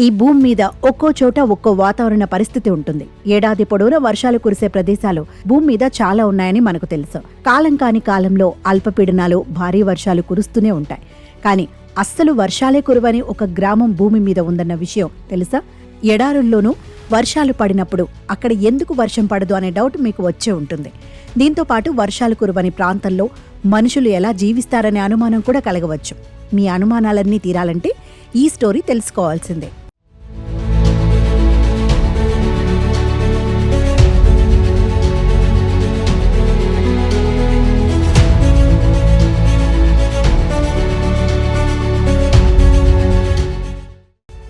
ఈ భూమి మీద ఒక్కో చోట ఒక్కో వాతావరణ పరిస్థితి ఉంటుంది. ఏడాది పొడవునా వర్షాలు కురిసే ప్రదేశాలు భూమి మీద చాలా ఉన్నాయని మనకు తెలుసు. కాలం కాని కాలంలో అల్పపీడనాలు, భారీ వర్షాలు కురుస్తూనే ఉంటాయి. కానీ అస్సలు వర్షాలే కురవని ఒక గ్రామం భూమి మీద ఉందన్న విషయం తెలుసా? ఎడారుల్లోనూ వర్షాలు పడినప్పుడు అక్కడ ఎందుకు వర్షం పడదు అనే డౌట్ మీకు వచ్చే ఉంటుంది. దీంతో పాటు వర్షాలు కురవని ప్రాంతంలో మనుషులు ఎలా జీవిస్తారనే అనుమానం కూడా కలగవచ్చు. మీ అనుమానాలన్నీ తీరాలంటే ఈ స్టోరీ తెలుసుకోవాల్సిందే.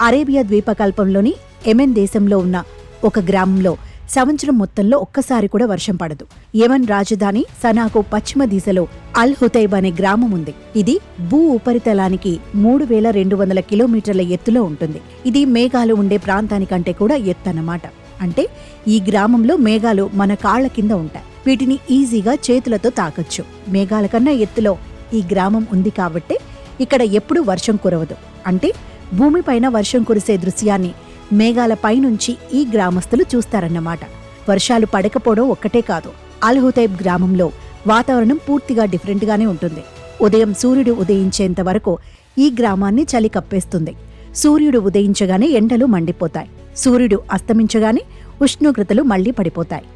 అరేబియా ద్వీపకల్పంలోని యెమెన్ దేశంలో ఉన్న ఒక గ్రామంలో సంవత్సరం మొత్తంలో ఒక్కసారి కూడా వర్షం పడదు. యెమెన్ రాజధాని సనాకు పశ్చిమ దిశలో అల్ హుతైబ్ అనే గ్రామం ఉంది. ఇది భూ ఉపరితలానికి 3200 కిలోమీటర్ల ఎత్తులో ఉంటుంది. ఇది మేఘాలు ఉండే ప్రాంతానికంటే కూడా ఎత్తన్నమాట. అంటే ఈ గ్రామంలో మేఘాలు మన కాళ్ల కింద ఉంటాయి. వీటిని ఈజీగా చేతులతో తాకొచ్చు. మేఘాల కన్నా ఎత్తులో ఈ గ్రామం ఉంది కాబట్టి ఇక్కడ ఎప్పుడూ వర్షం కురవదు. అంటే భూమిపైన వర్షం కురిసే దృశ్యాన్ని మేఘాల పైనుంచి ఈ గ్రామస్తులు చూస్తారన్నమాట. వర్షాలు పడకపోవడం ఒక్కటే కాదు, అల్ హుతైబ్ గ్రామంలో వాతావరణం పూర్తిగా డిఫరెంట్గానే ఉంటుంది. ఉదయం సూర్యుడు ఉదయించేంత వరకు ఈ గ్రామాన్ని చలి కప్పేస్తుంది. సూర్యుడు ఉదయించగానే ఎండలు మండిపోతాయి. సూర్యుడు అస్తమించగానే ఉష్ణోగ్రతలు మళ్లీ పడిపోతాయి.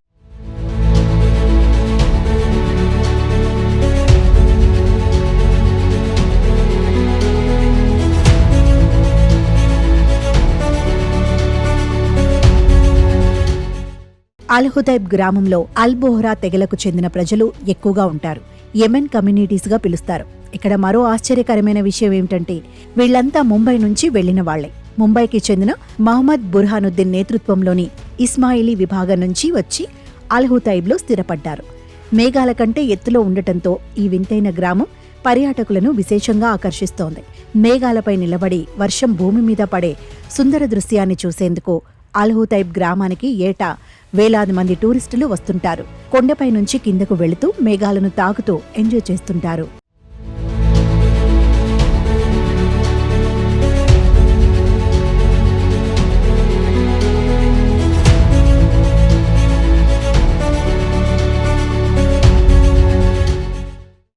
అల్ హుతైబ్ గ్రామంలో అల్ బోహ్రా తెగలకు చెందిన ప్రజలు ఎక్కువగా ఉంటారు. యెమెన్ కమ్యూనిటీస్ గా పిలుస్తారు. ఇక్కడ మరో ఆశ్చర్యకరమైన విషయం ఏమిటంటే వీళ్లంతా ముంబై నుంచి వెళ్లిన వాళ్లే. ముంబైకి చెందిన మహమ్మద్ బుర్హానుద్దీన్ నేతృత్వంలోని ఇస్మాయిలీ విభాగం నుంచి వచ్చి అల్ హుతైబ్లో స్థిరపడ్డారు. మేఘాల కంటే ఎత్తులో ఉండటంతో ఈ వింతైన గ్రామం పర్యాటకులను విశేషంగా ఆకర్షిస్తోంది. మేఘాలపై నిలబడి వర్షం భూమి మీద పడే సుందర దృశ్యాన్ని చూసేందుకు అల్ హుతైబ్ గ్రామానికి ఏటా వేలాది మంది టూరిస్టులు వస్తుంటారు. కొండపై నుంచి కిందకు వెళుతూ మేఘాలను తాకుతూ ఎంజాయ్ చేస్తుంటారు.